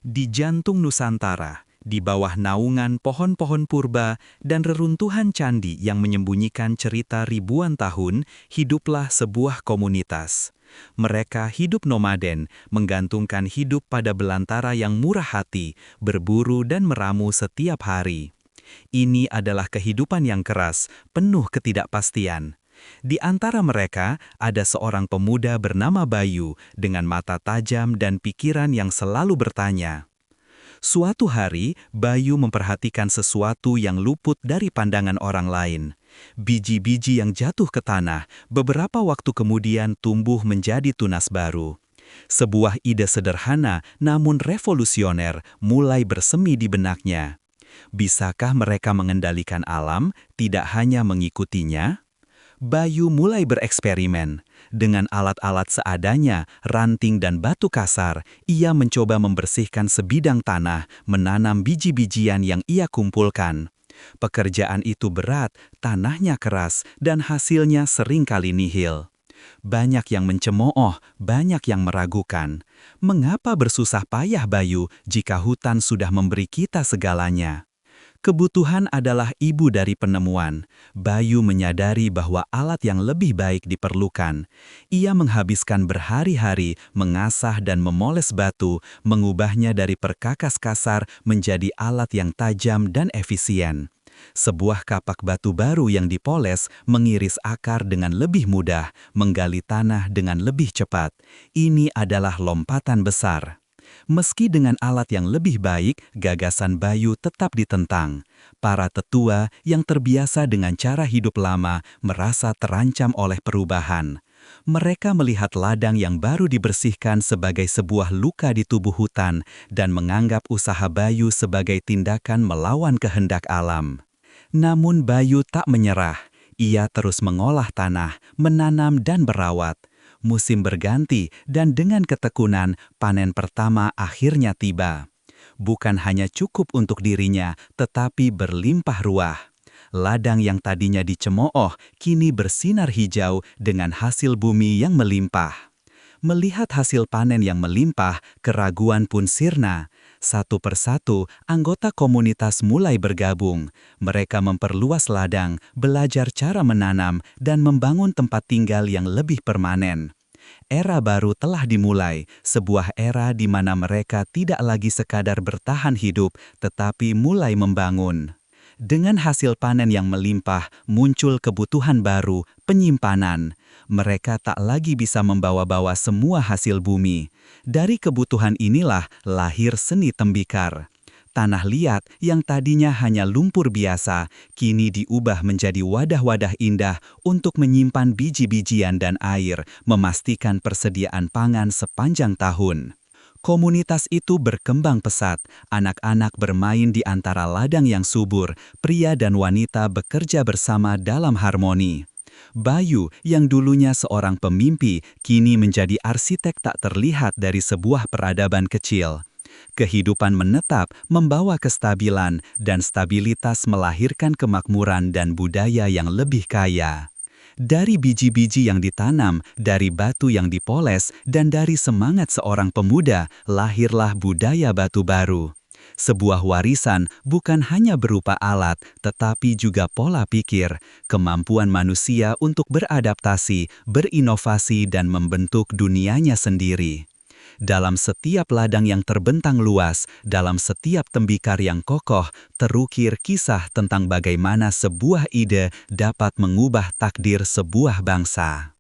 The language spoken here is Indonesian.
Di jantung Nusantara, di bawah naungan pohon-pohon purba dan reruntuhan candi yang menyembunyikan cerita ribuan tahun, hiduplah sebuah komunitas. Mereka hidup nomaden, menggantungkan hidup pada belantara yang murah hati, berburu dan meramu setiap hari. Ini adalah kehidupan yang keras, penuh ketidakpastian. Di antara mereka, ada seorang pemuda bernama Bayu dengan mata tajam dan pikiran yang selalu bertanya. Suatu hari, Bayu memperhatikan sesuatu yang luput dari pandangan orang lain. Biji-biji yang jatuh ke tanah, beberapa waktu kemudian tumbuh menjadi tunas baru. Sebuah ide sederhana namun revolusioner mulai bersemi di benaknya. Bisakah mereka mengendalikan alam, tidak hanya mengikutinya? Bayu mulai bereksperimen. Dengan alat-alat seadanya, ranting dan batu kasar, ia mencoba membersihkan sebidang tanah, menanam biji-bijian yang ia kumpulkan. Pekerjaan itu berat, tanahnya keras, dan hasilnya seringkali nihil. Banyak yang mencemooh, banyak yang meragukan. Mengapa bersusah payah Bayu jika hutan sudah memberi kita segalanya? Kebutuhan adalah ibu dari penemuan. Bayu menyadari bahwa alat yang lebih baik diperlukan. Ia menghabiskan berhari-hari mengasah dan memoles batu, mengubahnya dari perkakas kasar menjadi alat yang tajam dan efisien. Sebuah kapak batu baru yang dipoles mengiris akar dengan lebih mudah, menggali tanah dengan lebih cepat. Ini adalah lompatan besar. Meski dengan alat yang lebih baik, gagasan Bayu tetap ditentang. Para tetua yang terbiasa dengan cara hidup lama merasa terancam oleh perubahan. Mereka melihat ladang yang baru dibersihkan sebagai sebuah luka di tubuh hutan dan menganggap usaha Bayu sebagai tindakan melawan kehendak alam. Namun Bayu tak menyerah. Ia terus mengolah tanah, menanam dan berawat. Musim berganti dan dengan ketekunan, panen pertama akhirnya tiba. Bukan hanya cukup untuk dirinya, tetapi berlimpah ruah. Ladang yang tadinya dicemooh, kini bersinar hijau dengan hasil bumi yang melimpah. Melihat hasil panen yang melimpah, keraguan pun sirna. Satu persatu, anggota komunitas mulai bergabung. Mereka memperluas ladang, belajar cara menanam, dan membangun tempat tinggal yang lebih permanen. Era baru telah dimulai, sebuah era di mana mereka tidak lagi sekadar bertahan hidup, tetapi mulai membangun. Dengan hasil panen yang melimpah, muncul kebutuhan baru, penyimpanan. Mereka tak lagi bisa membawa-bawa semua hasil bumi. Dari kebutuhan inilah lahir seni tembikar. Tanah liat yang tadinya hanya lumpur biasa, kini diubah menjadi wadah-wadah indah untuk menyimpan biji-bijian dan air, memastikan persediaan pangan sepanjang tahun. Komunitas itu berkembang pesat, anak-anak bermain di antara ladang yang subur, pria dan wanita bekerja bersama dalam harmoni. Bayu yang dulunya seorang pemimpi, kini menjadi arsitek tak terlihat dari sebuah peradaban kecil. Kehidupan menetap membawa kestabilan dan stabilitas melahirkan kemakmuran dan budaya yang lebih kaya. Dari biji-biji yang ditanam, dari batu yang dipoles, dan dari semangat seorang pemuda, lahirlah budaya batu baru. Sebuah warisan bukan hanya berupa alat, tetapi juga pola pikir, kemampuan manusia untuk beradaptasi, berinovasi, dan membentuk dunianya sendiri. Dalam setiap ladang yang terbentang luas, dalam setiap tembikar yang kokoh, terukir kisah tentang bagaimana sebuah ide dapat mengubah takdir sebuah bangsa.